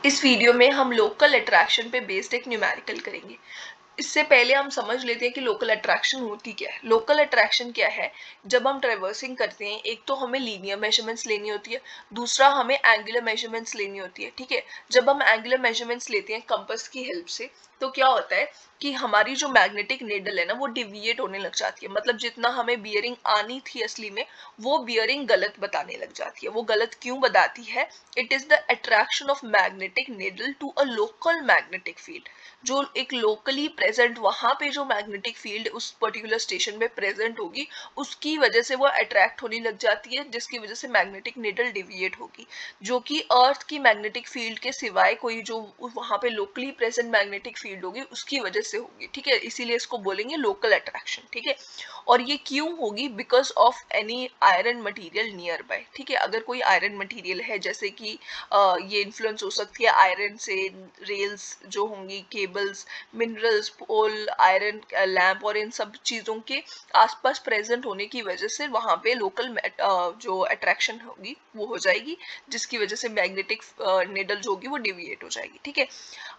इस वीडियो में हम लोकल अट्रैक्शन पे बेस्ड एक न्यूमेरिकल करेंगे। इससे पहले हम समझ लेते हैं कि लोकल अट्रैक्शन होती क्या है। लोकल अट्रैक्शन क्या है? जब हम ट्रेवर्सिंग करते हैं, एक तो हमें लीनियर मेजरमेंट्स लेनी होती है, दूसरा हमें एंगुलर मेजरमेंट्स लेनी होती है। ठीक है, जब हम एंगुलर मेजरमेंट्स लेते हैं कंपास की हेल्प से, तो क्या होता है कि हमारी जो मैग्नेटिक नीडल है ना, वो डिविएट होने लग जाती है। मतलब जितना हमें बियरिंग आनी थी असली में, वो बियरिंग गलत बताने लग जाती है। वो गलत क्यों बताती है? It is the attraction of magnetic needle to a local magnetic field. जो एक लोकली प्रेजेंट, वहां पे जो मैग्नेटिक फील्ड उस पर्टिकुलर स्टेशन में प्रेजेंट होगी, उसकी वजह से वो अट्रैक्ट होने लग जाती है, जिसकी वजह से मैग्नेटिक नीडल डिविएट होगी, जो कि अर्थ की मैग्नेटिक फील्ड के सिवाय कोई जो वहां पे लोकली प्रेजेंट मैग्नेटिक फील्ड होगी उसकी वजह से होगी। ठीक है, इसीलिए इसको बोलेंगे लोकल अट्रैक्शन। ठीक है, और ये क्यों होगी? Because of any iron material near by. ठीक है, अगर कोई आयरन मटेरियल है, जैसे कि ये इन्फ्लुएंस हो सकती है आयरन से, रेल्स जो होंगी, केबल्स, मिनरल्स, पोल, आयरन लैंप, और इन सब चीजों के आसपास प्रेजेंट होने की वजह से वहां पे लोकल जो अट्रैक्शन होगी वो हो जाएगी, जिसकी वजह से मैग्नेटिक निडल जो होगी वो डिविएट हो जाएगी। ठीक है,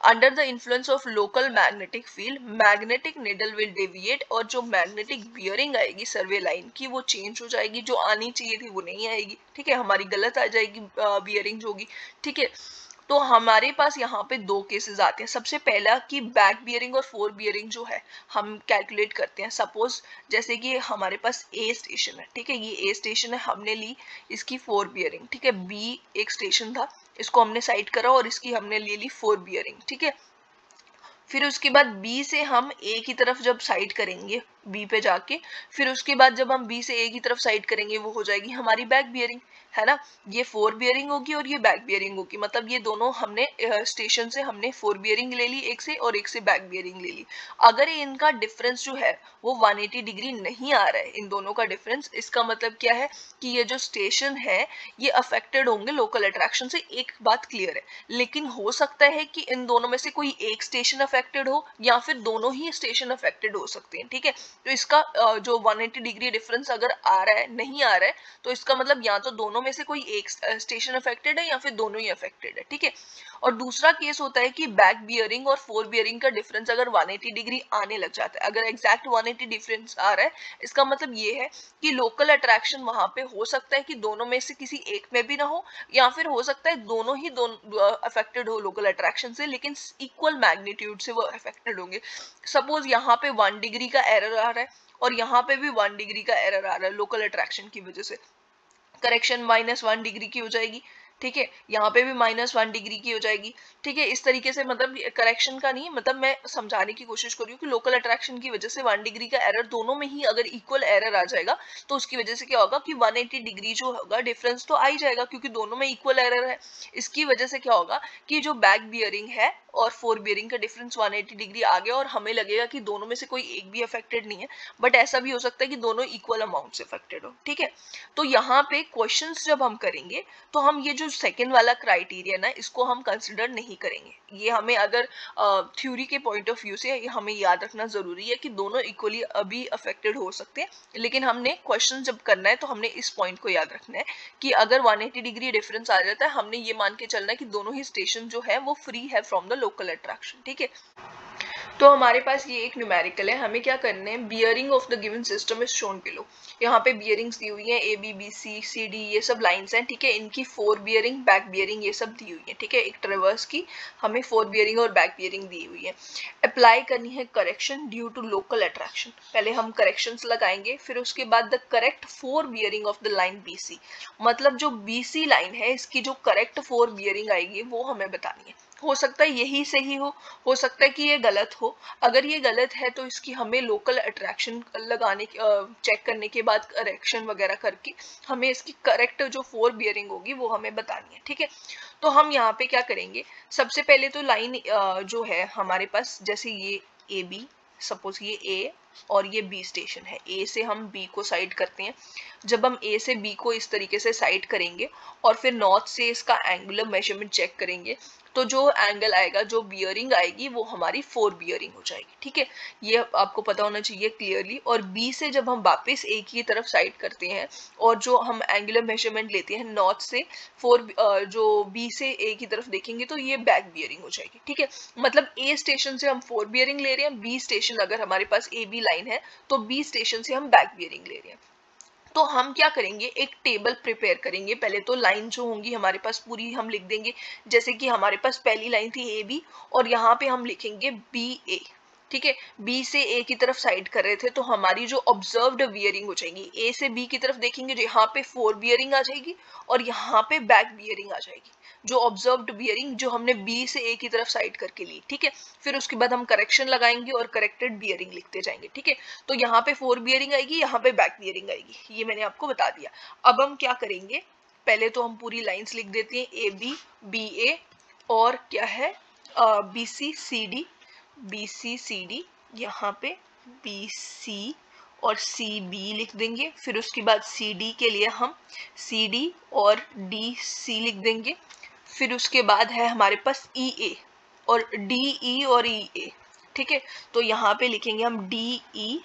under the influence of local magnetic field, magnetic needle will deviate, और जो मैग्नेटिक बियरिंग आएगी सर्वे लाइन की, वो चेंज हो जाएगी। जो आनी चाहिए थी वो नहीं आएगी। ठीक है, हमारी गलत आ जाएगी बियरिंग जो होगी। ठीक है, तो हमारे पास यहाँ पे दो केसेस आते हैं। सबसे पहला कि बैक बियरिंग और फोर बियरिंग जो है हम कैलकुलेट करते हैं। सपोज जैसे कि हमारे पास ए स्टेशन है। ठीक है, ये ए स्टेशन है, हमने ली इसकी फोर बियरिंग। ठीक है, बी एक स्टेशन था, इसको हमने साइड करा और इसकी हमने ले ली फोर बियरिंग। ठीक है, फिर उसके बाद बी से हम ए की तरफ जब साइड करेंगे, बी पे जाके, फिर उसके बाद जब हम बी से ए की तरफ साइड करेंगे, वो हो जाएगी हमारी बैक बियरिंग, है ना। ये फोर बियरिंग होगी और ये बैक बियरिंग होगी। मतलब ये दोनों हमने स्टेशन से हमने फोर बियरिंग ले ली एक से, और एक से बैक बियरिंग ले ली। अगर इनका डिफरेंस जो है वो 180 डिग्री नहीं आ रहा है, इन दोनों का डिफरेंस, इसका मतलब क्या है कि ये जो स्टेशन है ये अफेक्टेड होंगे लोकल अट्रैक्शन से। एक बात क्लियर है, लेकिन हो सकता है कि इन दोनों में से कोई एक स्टेशन अफेक्टेड हो, या फिर दोनों ही स्टेशन अफेक्टेड हो सकते हैं। ठीक है, तो इसका जो 180 डिग्री डिफरेंस अगर आ रहा है, नहीं आ रहा है, तो इसका मतलब या तो दोनों में से कोई एक स्टेशन अफेक्टेड है, या फिर दोनों ही अफेक्टेड है। ठीक है, और दूसरा केस होता है कि बैक बियरिंग और फोर बियरिंग का डिफरेंस अगर 180 डिग्री आने लग जाता है। अगर एग्जैक्ट 180 डिफरेंस आ रहा है, इसका मतलब ये है कि लोकल अट्रैक्शन वहां पे हो सकता है कि दोनों में से किसी एक में भी ना हो, या फिर हो सकता है दोनों ही दोनों अफेक्टेड हो लोकल अट्रैक्शन से, लेकिन इक्वल मैग्नीट्यूड से वो अफेक्टेड होंगे। सपोज यहाँ पे 1 डिग्री का एरर आ रहा है, और यहाँ पे भी 1 डिग्री का एरर आ रहा है लोकल अट्रैक्शन की वजह से, करेक्शन -1 डिग्री की हो जाएगी। ठीक है, यहाँ पे भी -1 डिग्री की हो जाएगी। ठीक है, इस तरीके से, मतलब करेक्शन का नहीं, मतलब मैं समझाने की कोशिश कर रही हूँ कि लोकल अट्रैक्शन की वजह से 1 डिग्री का एरर, दोनों में ही अगर इक्वल एरर आ जाएगा, तो उसकी वजह से क्या होगा कि 180 डिग्री जो होगा डिफरेंस तो आ ही जाएगा, क्योंकि दोनों में इक्वल एरर है। इसकी वजह से क्या होगा कि जो बैक बियरिंग है और फोर बियरिंग का डिफरेंस 180 डिग्री आ गया, और हमें लगेगा कि दोनों में से कोई एक भी अफेक्टेड नहीं है, बट ऐसा भी हो सकता है कि दोनों इक्वल अमाउंट से अफेक्टेड हो। ठीक है, तो यहाँ पे क्वेश्चंस जब हम करेंगे, तो हम ये जो सेकंड वाला क्राइटेरिया ना, इसको हम कंसिडर नहीं करेंगे। ये हमें अगर थ्योरी के पॉइंट ऑफ व्यू से ये हमें याद रखना जरूरी है कि दोनों इक्वली अभी अफेक्टेड हो सकते हैं, लेकिन हमने क्वेश्चन जब करना है तो हमने इस पॉइंट को याद रखना है कि अगर 180 डिग्री डिफरेंस आ जाता है, हमने ये मान के चलना है कि दोनों ही स्टेशन जो है वो फ्री है फ्रॉम द लोकल अट्रैक्शन। ठीक है, तो हमारे पास ये एक न्यूमेरिकल है। हमें क्या करना है, bearing of the given system is shown below. यहाँ पे बियरिंग्स दी हुई हैं, A B B C C D, ये सब लाइंस हैं। ठीक है, इनकी फोर बियरिंग, बैक बियरिंग, ये सब दी हुई है। ठीक है, एक ट्रेवर्स की हमें फोर बियरिंग और बैक बियरिंग दी हुई है। अप्लाई करनी है correction due to local attraction. पहले हम करेक्शंस लगाएंगे, फिर उसके बाद the correct fore bearing of the line B C. मतलब जो बी सी लाइन है, इसकी जो करेक्ट फोर बियरिंग आएगी वो हमें बतानी है। हो सकता है यही सही हो सकता है कि ये गलत हो। अगर ये गलत है तो इसकी हमें लोकल अट्रैक्शन लगाने चेक करने के बाद करेक्शन वगैरह करके हमें इसकी करेक्ट जो फोर बियरिंग होगी वो हमें बतानी है। ठीक है, तो हम यहाँ पे क्या करेंगे, सबसे पहले तो लाइन जो है हमारे पास, जैसे ये ए बी, सपोज ये ए, और ये बी स्टेशन है। ए से हम बी को साइड करते हैं। जब हम ए से बी को इस तरीके से साइड करेंगे और फिर नॉर्थ से इसका एंगुलर मेजरमेंट चेक करेंगे, तो जो एंगल आएगा, जो बियरिंग आएगी, वो हमारी 4 बियरिंग हो जाएगी। ठीक है, ये आपको पता होना चाहिए क्लियरली। और बी से जब हम वापस ए की तरफ साइड करते हैं और जो हम एंगुलर मेजरमेंट लेते हैं नॉर्थ से 4, जो बी से ए की तरफ देखेंगे, तो ये बैक बियरिंग हो जाएगी। ठीक है, मतलब ए स्टेशन से हम 4 बियरिंग ले रहे हैं, बी स्टेशन अगर हमारे पास ए बी लाइन है तो बी स्टेशन से हम बैक बियरिंग ले रहे हैं। तो हम क्या करेंगे, एक टेबल प्रिपेयर करेंगे। पहले तो लाइन जो होंगी हमारे पास पूरी हम लिख देंगे। जैसे कि हमारे पास पहली लाइन थी ए बी और यहाँ पे हम लिखेंगे बी ए। ठीक है, बी से ए की तरफ साइड कर रहे थे, तो हमारी जो ऑब्जर्व्ड बियरिंग हो जाएगी, ए से बी की तरफ देखेंगे जो यहाँ पे 4 बियरिंग आ जाएगी और यहाँ पे बैक बियरिंग आ जाएगी, जो ऑब्जर्व्ड बियरिंग जो हमने बी से ए की तरफ साइड करके ली। ठीक है, फिर उसके बाद हम करेक्शन लगाएंगे और करेक्टेड बियरिंग लिखते जाएंगे। ठीक है, तो यहाँ पे 4 बियरिंग आएगी, यहाँ पे बैक बियरिंग आएगी, ये मैंने आपको बता दिया। अब हम क्या करेंगे, पहले तो हम पूरी लाइंस लिख देते हैं, ए बी, बी ए, और क्या है B C C D, B C C D, यहाँ पे बी सी और सी बी लिख देंगे। फिर उसके बाद सी डी के लिए हम सी डी और डी सी लिख देंगे। फिर उसके बाद है हमारे पास ई ए और डी ई और ई ए। ठीक है, तो यहाँ पे लिखेंगे हम डी ई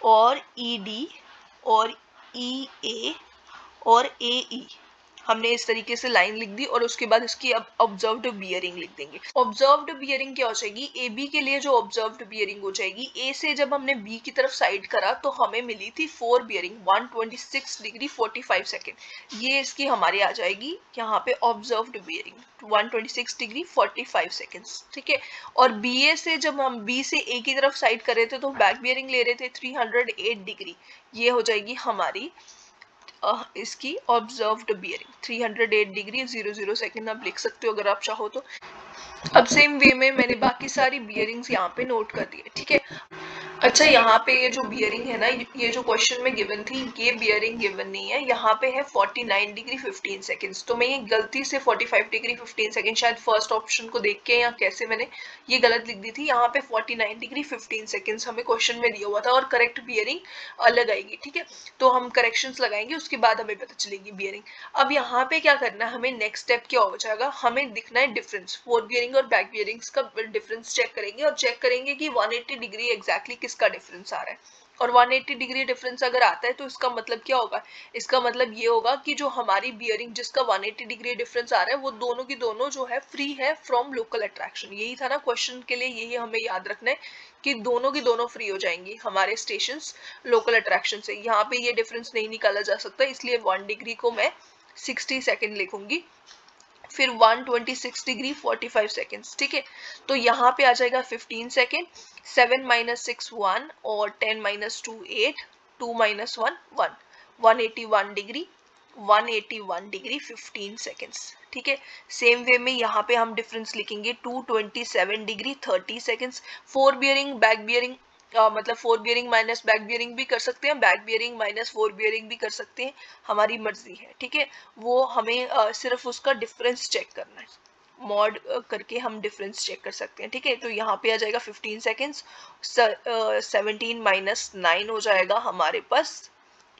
और ई डी और ई ए और ए ई। हमने इस तरीके से लाइन लिख दी और उसके बाद इसकी अब ऑब्जर्व्ड बियरिंग लिख देंगे। ऑब्जर्व्ड बियरिंग क्या हो जाएगी, ए बी के लिए जो ऑब्जर्व्ड बियरिंग हो जाएगी, ए से जब हमने बी की तरफ साइड करा तो हमें मिली थी 4 बियरिंग 126 डिग्री 45 सेकेंड। ये इसकी हमारी आ जाएगी यहाँ पे ऑब्जर्व्ड बियरिंग 126 डिग्री 45 सेकेंड्स। ठीक है, और बी ए से जब हम बी से ए की तरफ साइड कर रहे थे तो बैक बियरिंग ले रहे थे 308 डिग्री। ये हो जाएगी हमारी इसकी ऑब्जर्व्ड बियरिंग 308 डिग्री 00 सेकेंड आप लिख सकते हो अगर आप चाहो तो। अब सेम वे में मैंने बाकी सारी बियरिंग्स यहाँ पे नोट कर दी है। ठीक है, अच्छा यहाँ पे ये जो बियरिंग है ना, ये जो क्वेश्चन में गिवन थी, ये बियरिंग गिवन नहीं है। यहाँ पे है 49 डिग्री 15 सेकेंड्स, तो मैं ये गलती से 45 डिग्री 15 सेकेंड शायद फर्स्ट ऑप्शन को देख के या कैसे मैंने ये गलत लिख दी थी। यहाँ पे 49 डिग्री 15 सेकेंड्स हमें क्वेश्चन में दिया हुआ था और करेक्ट बियरिंग अलग आएगी। ठीक है, तो हम करेक्शंस लगाएंगे, उसके बाद हमें पता चलेगी बियरिंग। अब यहाँ पे क्या करना है, हमें नेक्स्ट स्टेप क्या हो जाएगा, हमें दिखना है डिफरेंस, 4 बियरिंग और बैक बियरिंग्स का डिफरेंस चेक करेंगे और चेक करेंगे कि 180 डिग्री एग्जैक्टली किसका डिफरेंस आ रहा है। और 180 डिग्री डिफरेंस अगर आता है तो इसका मतलब क्या होगा, इसका मतलब ये होगा कि जो हमारी बियरिंग जिसका 180 डिग्री डिफरेंस आ रहा है वो दोनों की दोनों जो है फ्री है फ्रॉम लोकल अट्रैक्शन। यही था ना क्वेश्चन के लिए, यही हमें याद रखना है कि दोनों की दोनों फ्री हो जाएंगी हमारे स्टेशंस लोकल अट्रैक्शन से। यहाँ पे ये डिफरेंस नहीं निकाला जा सकता, इसलिए 1 डिग्री को मैं 60 सेकेंड लिखूंगी, फिर 126 डिग्री 45 सेकेंड्स। ठीक है, तो यहाँ पे आ जाएगा 15 सेकेंड, 7 माइनस 6 1 और 10 minus 2 8, 2 minus 1 1, 181 degree 181 degree 15 seconds. ठीक है, सेम वे में यहाँ पे हम डिफरेंस लिखेंगे 227 degree 30 seconds. 4 bearing back bearing मतलब 4 बियरिंग माइनस बैक बियरिंग भी कर सकते हैं, बैक बियरिंग माइनस 4 बियरिंग भी कर सकते हैं, हमारी मर्जी है। ठीक है, वो हमें सिर्फ उसका डिफरेंस चेक करना है, मॉड करके हम डिफरेंस चेक कर सकते हैं। ठीक है, तो यहाँ पे आ जाएगा 15 सेकेंड्स, 17 माइनस 9 हो जाएगा हमारे पास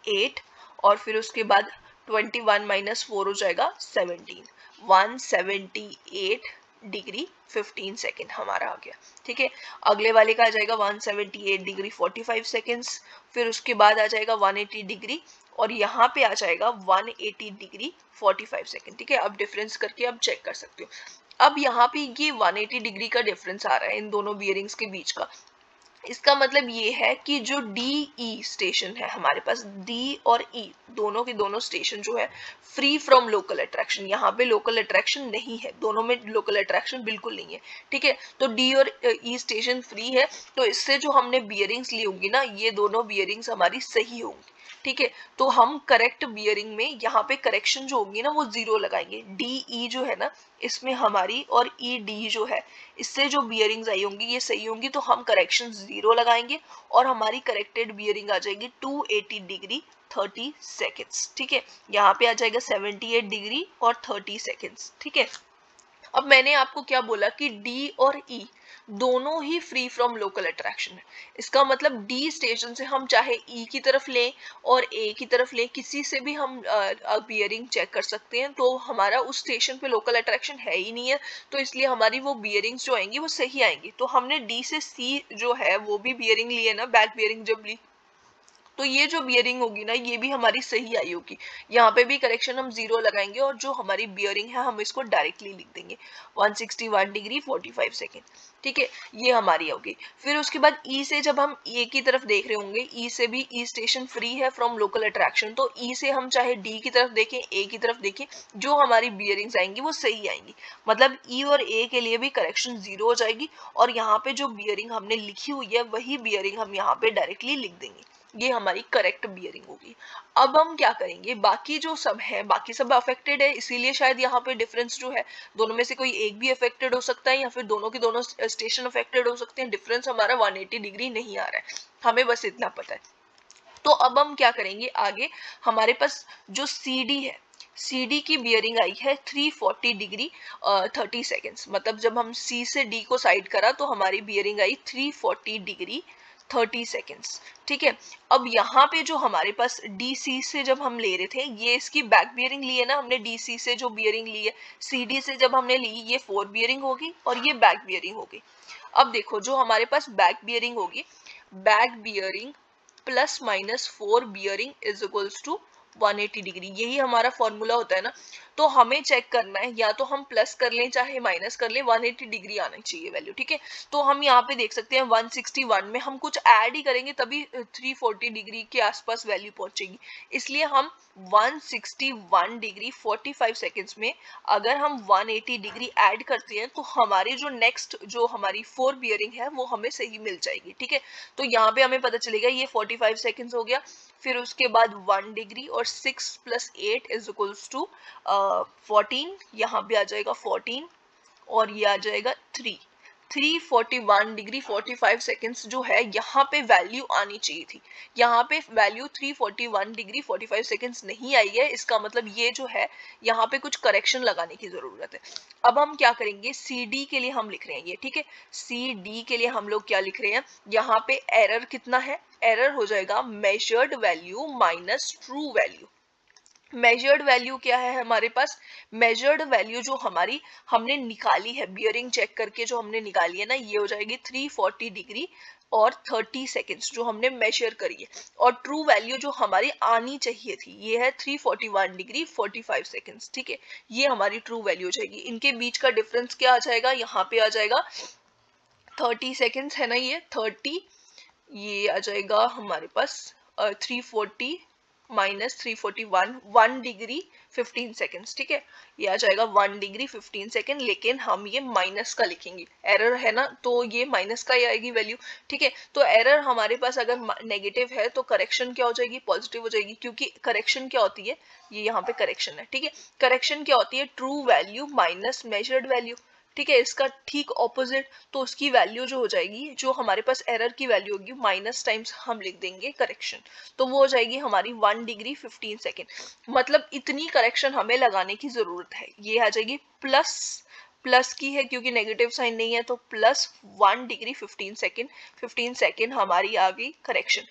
8, और फिर उसके बाद 21 माइनस 4 हो जाएगा 17, 178 डिग्री 15 सेकेंड हमारा आ गया। ठीक है, अगले वाले का आ जाएगा 178 डिग्री 45 सेकेंड्स, फिर उसके बाद आ जाएगा 180 डिग्री और यहाँ पे आ जाएगा 180 डिग्री 45 सेकेंड। ठीक है, अब डिफरेंस करके आप चेक कर सकते हो। अब यहाँ पे ये 180 डिग्री का डिफरेंस आ रहा है इन दोनों बियरिंग्स के बीच का। इसका मतलब ये है कि जो डी ई स्टेशन है हमारे पास, डी और ई दोनों के दोनों स्टेशन जो है फ्री फ्रॉम लोकल अट्रैक्शन, यहाँ पे लोकल अट्रैक्शन नहीं है, दोनों में लोकल अट्रैक्शन बिल्कुल नहीं है। ठीक है, तो डी और ई स्टेशन फ्री है, तो इससे जो हमने बियरिंग्स ली होंगी ना, ये दोनों बियरिंग्स हमारी सही होंगी। ठीक है, तो हम करेक्ट बियरिंग में यहाँ पे करेक्शन जो होगी ना वो 0 लगाएंगे। डी ई जो है ना इसमें हमारी और ई डी जो है इससे जो बियरिंग्स आई होंगी ये सही होंगी, तो हम करेक्शन 0 लगाएंगे और हमारी करेक्टेड बियरिंग आ जाएगी 280 डिग्री 30 सेकेंड्स। ठीक है, यहाँ पे आ जाएगा 78 डिग्री और 30 सेकेंड्स। ठीक है, अब मैंने आपको क्या बोला कि डी और ई दोनों ही फ्री फ्रॉम लोकल अट्रैक्शन है। इसका मतलब डी स्टेशन से हम चाहे ई की तरफ लें और ए की तरफ लें, किसी से भी हम बियरिंग चेक कर सकते हैं, तो हमारा उस स्टेशन पे लोकल अट्रैक्शन है ही नहीं है, तो इसलिए हमारी वो बियरिंग्स जो आएंगी वो सही आएंगी। तो हमने डी से सी जो है वो भी बियरिंग ली है ना, बैक बियरिंग जब ली, तो ये जो बियरिंग होगी ना ये भी हमारी सही आई होगी। यहाँ पे भी करेक्शन हम 0 लगाएंगे और जो हमारी बियरिंग है हम इसको डायरेक्टली लिख देंगे 161 डिग्री 45 सेकेंड। ठीक है, ये हमारी होगी। फिर उसके बाद ई से जब हम ए की तरफ देख रहे होंगे, ई से भी ई स्टेशन फ्री है फ्रॉम लोकल अट्रैक्शन, तो ई से हम चाहे डी की तरफ देखें ए की तरफ देखें, जो हमारी बियरिंग्स आएंगी वो सही आएंगी। मतलब ई और ए के लिए भी करेक्शन 0 हो जाएगी और यहाँ पे जो बियरिंग हमने लिखी हुई है वही बियरिंग हम यहाँ पे डायरेक्टली लिख देंगे। ये हमारी करेक्ट बियरिंग होगी। अब हम क्या करेंगे, बाकी जो सब है बाकी सब अफेक्टेड है, इसीलिए शायद यहाँ पे डिफरेंस जो है दोनों में से कोई एक भी अफेक्टेड हो सकता है या फिर दोनों के दोनों स्टेशन अफेक्टेड हो सकते हैं। डिफरेंस हमारा 180 डिग्री नहीं आ रहा है, हमें बस इतना पता है। तो अब हम क्या करेंगे आगे, हमारे पास जो CD है, CD की बियरिंग आई है 340 डिग्री 30 सेकेंड्स। मतलब जब हम C से D को साइड करा तो हमारी बियरिंग आई 340 डिग्री 30 सेकेंड्स। ठीक है, अब यहाँ पे जो हमारे पास DC से जब हम ले रहे थे, ये इसकी बैक बियरिंग ली है ना हमने, DC से जो बियरिंग ली है, CD से जब हमने ली ये 4 बियरिंग होगी और ये बैक बियरिंग होगी। अब देखो जो हमारे पास बैक बियरिंग होगी, back bearing plus minus 4 bearing is equals to 180 degree, यही हमारा फॉर्मूला होता है ना। तो हमें चेक करना है, या तो हम प्लस कर लें चाहे माइनस कर लें, 180 डिग्री आना चाहिए वैल्यू। ठीक है, तो हम यहाँ पे देख सकते हैं 161 में हम कुछ ऐड ही करेंगे तभी 340 डिग्री के आसपास वैल्यू पहुंचेगी। इसलिए हम 161 डिग्री 45 सेकेंड्स में अगर हम 180 डिग्री ऐड करते हैं तो हमारे जो नेक्स्ट जो हमारी 4 बियरिंग है वो हमें सही मिल जाएगी। ठीक है, तो यहाँ पे हमें पता चलेगा ये 45 सेकेंड्स हो गया। फिर उसके बाद 1 डिग्री और 6 + 8 इज इक्वल्स टू 14, यहाँ पे आ जाएगा 14 और ये आ जाएगा 341 डिग्री 45 सेकेंड्स जो है यहाँ पे वैल्यू आनी चाहिए थी। यहाँ पे वैल्यू 341 डिग्री 45 सेकेंड्स नहीं आई है, इसका मतलब ये जो है यहाँ पे कुछ करेक्शन लगाने की जरूरत है। अब हम क्या करेंगे, CD के लिए हम लिख रहे हैं ये। ठीक है, CD के लिए हम लोग क्या लिख रहे हैं, यहाँ पे एरर कितना है, एरर हो जाएगा measured value minus true value. Measured value क्या है हमारे पास, मेजर्ड वैल्यू जो हमारी हमने निकाली है बियरिंग चेक करके जो हमने निकाली है ना, ये हो जाएगी 340 डिग्री और 30 सेकेंड्स जो हमने मेजर करी है। और ट्रू वैल्यू जो हमारी आनी चाहिए थी ये है 341 डिग्री 45 सेकेंड्स। ठीक है, ये हमारी ट्रू वैल्यू हो जाएगी। इनके बीच का डिफरेंस क्या आ जाएगा, यहाँ पे आ जाएगा 30 सेकेंड्स है ना, ये 30, ये आ जाएगा हमारे पास 340 माइनस 341 1 डिग्री 15 सेकेंड्स। ठीक है, ये आ जाएगा 1 डिग्री 15 सेकेंड, लेकिन हम ये माइनस का लिखेंगे, एरर है ना तो ये माइनस का ही आएगी वैल्यू। ठीक है, तो एरर हमारे पास अगर नेगेटिव है तो करेक्शन क्या हो जाएगी, पॉजिटिव हो जाएगी, क्योंकि करेक्शन क्या होती है, ये यहाँ पे करेक्शन है। ठीक है, करेक्शन क्या होती है, true value minus measured value. ठीक है, इसका ठीक ऑपोजिट, तो उसकी वैल्यू जो हो जाएगी, जो हमारे पास एरर की वैल्यू होगी माइनस टाइम्स हम लिख देंगे करेक्शन, तो वो हो जाएगी हमारी 1 डिग्री 15 सेकेंड। मतलब इतनी करेक्शन हमें लगाने की जरूरत है। ये आ जाएगी प्लस की है क्योंकि नेगेटिव साइन नहीं है, तो प्लस 1 डिग्री 15 सेकेंड, 15 सेकेंड हमारी आ गई करेक्शन।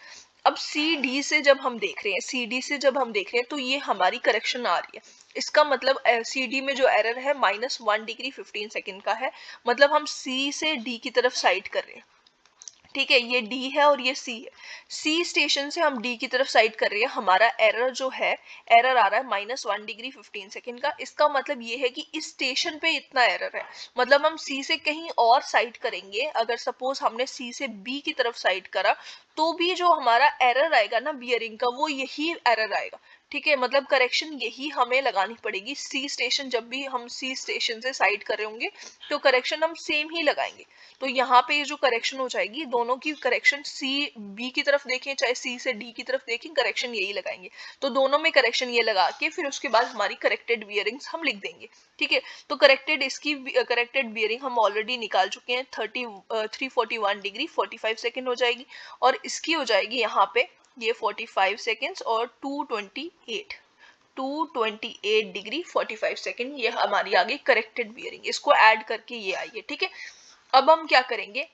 अब CD से जब हम देख रहे हैं, CD से जब हम देख रहे हैं तो ये हमारी करेक्शन आ रही है। इसका मतलब CD में जो एरर है -1 डिग्री 15 सेकेंड का है, मतलब हम C से D की तरफ साइड कर रहे हैं। ठीक है, ये D है और ये C है। C स्टेशन से हम D की तरफ साइड कर रहे हैं, हमारा एरर जो है, एरर आ रहा है -1 डिग्री 15 सेकेंड का। इसका मतलब ये है कि इस स्टेशन पे इतना एरर है, मतलब हम C से कहीं और साइड करेंगे, अगर सपोज हमने C से B की तरफ साइड करा तो भी जो हमारा एरर आएगा ना बियरिंग का, वो यही एरर आएगा। ठीक है, मतलब करेक्शन यही हमें लगानी पड़ेगी। C स्टेशन जब भी हम C स्टेशन से साइड कर रहे होंगे तो करेक्शन हम सेम ही लगाएंगे। तो यहाँ पे जो करेक्शन हो जाएगी, दोनों की करेक्शन C B की तरफ देखें चाहे C से D की तरफ देखें, करेक्शन यही लगाएंगे। तो दोनों में करेक्शन ये लगा के फिर उसके बाद हमारी करेक्टेड बियरिंग्स हम लिख देंगे। ठीक है, तो इसकी करेक्टेड बियरिंग हम ऑलरेडी निकाल चुके हैं, 341 डिग्री 45 सेकेंड हो जाएगी, और इसकी हो जाएगी यहाँ पे ये 45 सेकेंड्स और 228 डिग्री 45 सेकेंड, ये हमारी आ गई करेक्टेड बियरिंग। इसको ऐड करके ये आई है। ठीक है, अब हम क्या करेंगे,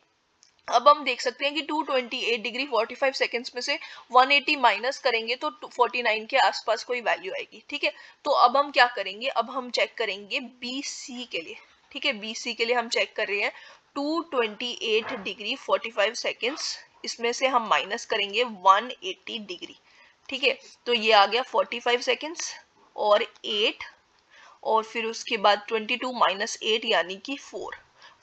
अब हम देख सकते हैं कि 228 डिग्री 45 सेकेंड्स में से 180 माइनस करेंगे तो 49 के आसपास कोई वैल्यू आएगी, ठीक है। तो अब हम क्या करेंगे, अब हम चेक करेंगे BC के लिए, ठीक है। BC के लिए हम चेक कर रहे हैं 228 डिग्री 45 सेकेंड्स, इसमें से हम माइनस करेंगे 180 डिग्री, ठीक है। तो ये आ गया 45 सेकेंड्स और 8 और फिर उसके बाद 22 माइनस 8 यानी कि 4।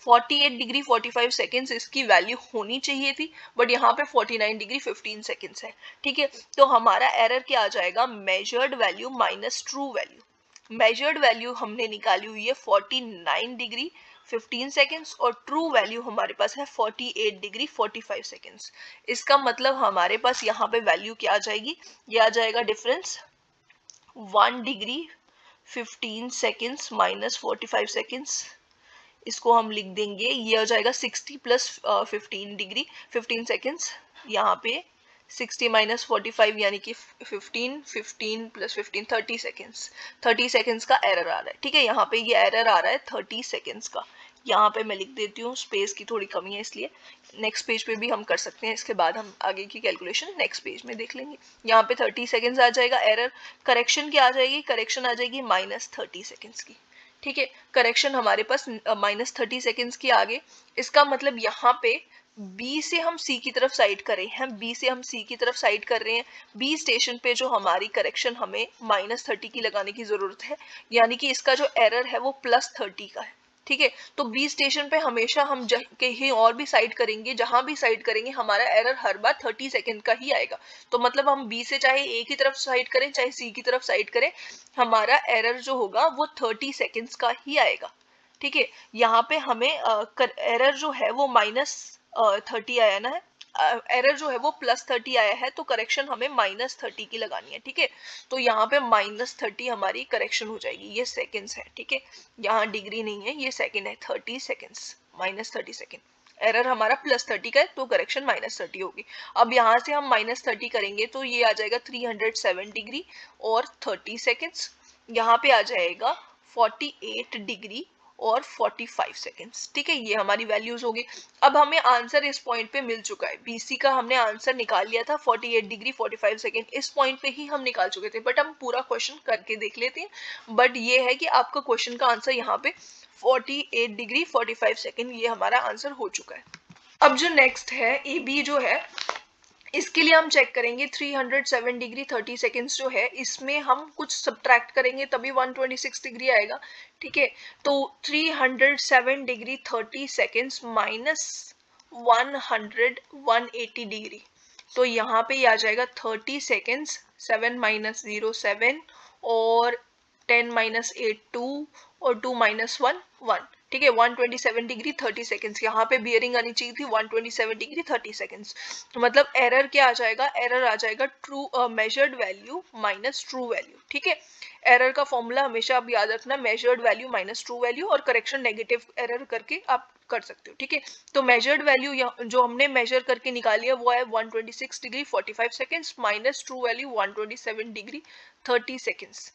48 डिग्री 45 सेकेंड्स इसकी वैल्यू होनी चाहिए थी, बट यहाँ पे 49 डिग्री 15 सेकेंड्स है, ठीक है। तो हमारा एरर क्या आ जाएगा, measured value minus true value. Measured value हमने निकाली हुई है 49 डिग्री 15 सेकेंड्स और ट्रू वैल्यू हमारे पास है 48 डिग्री 45 सेकेंड्स। इसका मतलब हमारे पास यहाँ पे वैल्यू क्या आ जाएगी, ये आ जाएगा difference 1 degree 15 seconds minus 45 seconds, इसको हम लिख देंगे, ये हो जाएगा 60 प्लस 15 डिग्री 15 सेकेंड्स, यहाँ पे 60 माइनस 45 यानी कि 15 15 प्लस 15 30 सेकेंड्स। 30 सेकेंड्स का एरर आ रहा है, ठीक है। यहाँ पे ये एरर आ रहा है 30 सेकेंड्स का, यहाँ पे मैं लिख देती हूँ, स्पेस की थोड़ी कमी है इसलिए। नेक्स्ट पेज पे भी हम कर सकते हैं, इसके बाद हम आगे की कैलकुलेशन नेक्स्ट पेज में देख लेंगे। यहाँ पे 30 सेकेंड्स आ जाएगा एरर। करेक्शन क्या आ जाएगी, करेक्शन आ जाएगी माइनस 30 सेकेंड्स की, ठीक है। करेक्शन हमारे पास माइनस 30 सेकेंड्स की आगे। इसका मतलब यहाँ पे B से हम C की तरफ साइड कर रहे हैं, B से हम C की तरफ साइड कर रहे हैं। B स्टेशन पे जो हमारी करेक्शन हमें माइनस 30 की लगाने की जरूरत है, यानी कि इसका जो एरर है वो प्लस 30 का है, ठीक है। तो B स्टेशन पे हमेशा हम कहीं और भी साइड करेंगे, जहां भी साइड करेंगे हमारा एरर हर बार 30 सेकेंड का ही आएगा। तो मतलब हम B से चाहे A की तरफ साइड करें चाहे C की तरफ साइड करें, हमारा एरर जो होगा वो 30 सेकेंड्स का ही आएगा, ठीक है। यहाँ पे हमें एरर जो है वो माइनस 30 आया ना, एरर जो है वो प्लस 30 आया है, तो करेक्शन हमें माइनस 30 की लगानी है, ठीक है। तो यहाँ पे माइनस 30 हमारी करेक्शन हो जाएगी, ये सेकेंड्स है, ठीक है। यहाँ डिग्री नहीं है, ये सेकेंड है, 30 सेकेंड्स माइनस 30 सेकेंड। एरर हमारा प्लस 30 का है तो करेक्शन माइनस 30 होगी। अब यहाँ से हम माइनस 30 करेंगे तो ये आ जाएगा 307 डिग्री और 30 सेकेंड्स। यहाँ पे आ जाएगा 48 डिग्री और 45 सेकेंड्स, ठीक है। ये हमारी वैल्यूज होगी। अब हमें आंसर इस पॉइंट पे मिल चुका है, BC का हमने आंसर निकाल लिया था 48 डिग्री 45 सेकेंड, इस पॉइंट पे ही हम निकाल चुके थे, बट हम पूरा क्वेश्चन करके देख लेते हैं। बट ये है कि आपका क्वेश्चन का आंसर यहाँ पे 48 डिग्री 45 सेकेंड, ये हमारा आंसर हो चुका है। अब जो नेक्स्ट है AB जो है, इसके लिए हम चेक करेंगे 307 डिग्री 30 सेकेंड्स जो है, इसमें हम कुछ सब्ट्रैक्ट करेंगे तभी 126 डिग्री आएगा, ठीक है। तो 307 डिग्री 30 सेकेंड्स माइनस 180 डिग्री, तो यहाँ पे आ जाएगा 30 सेकेंड्स, 7 माइनस 0 7 और 10 माइनस 8 2 और 2 माइनस 1 1, ठीक है। 127 डिग्री 30 सेकेंड्स, यहाँ पे बियरिंग आनी चाहिए थी 127 डिग्री 30 सेकेंड्स। तो मतलब एरर क्या आ जाएगा, एरर आ जाएगा true measured value minus true value, ठीक है। एरर का फॉर्मूला हमेशा आप याद रखना, measured value minus true value, और करेक्शन नेगेटिव एरर करके आप कर सकते हो, ठीक है। तो मेजर्ड वैल्यू जो हमने मेजर करके निकाली है वो है 126 degree 45 seconds minus true value 127 degree 30 seconds.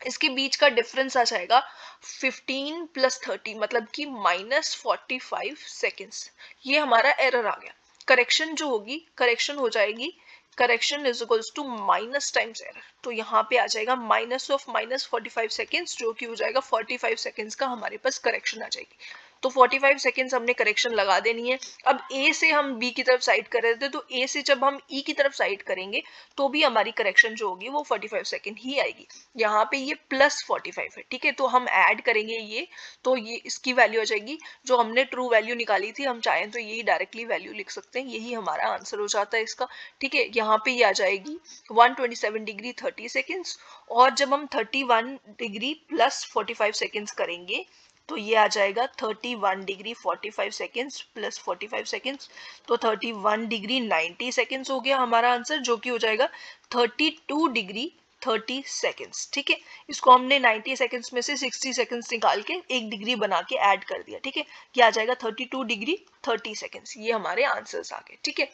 इसके बीच का डिफरेंस आ जाएगा 15 प्लस 30, मतलब कि माइनस 45 सेकेंड्स। ये हमारा एरर आ गया। करेक्शन जो होगी, करेक्शन हो जाएगी, correction is equals to minus times error, तो यहाँ पे आ जाएगा माइनस ऑफ माइनस 45 सेकेंड्स, जो कि हो जाएगा 45 सेकेंड्स का हमारे पास करेक्शन आ जाएगी। तो 45 सेकेंड्स हमने करेक्शन लगा देनी है। अब A से हम B की तरफ साइड कर रहे थे, तो A से जब हम E की तरफ साइड करेंगे तो भी हमारी करेक्शन जो होगी वो 45 सेकेंड ही आएगी। यहाँ पे ये प्लस 45 है, ठीक है। तो हम ऐड करेंगे ये, तो ये इसकी वैल्यू आ जाएगी जो हमने ट्रू वैल्यू निकाली थी। हम चाहें तो यही डायरेक्टली वैल्यू लिख सकते हैं, यही हमारा आंसर हो जाता है इसका, ठीक है। यहाँ पे ये आ जाएगी 127 डिग्री 30 सेकेंड्स, और जब हम 31 डिग्री प्लस 45 सेकेंड्स करेंगे तो ये आ जाएगा 31 डिग्री 45 सेकेंड्स प्लस 45 सेकेंड्स, तो 31 डिग्री 90 सेकेंड्स हो गया हमारा आंसर, जो कि हो जाएगा 32 डिग्री 30 सेकेंड्स, ठीक है। इसको हमने 90 सेकेंड्स में से 60 सेकेंड्स निकाल के एक डिग्री बना के ऐड कर दिया, ठीक है। ये आ जाएगा 32 डिग्री 30 सेकेंड्स, ये हमारे आंसर्स आ गए, ठीक है।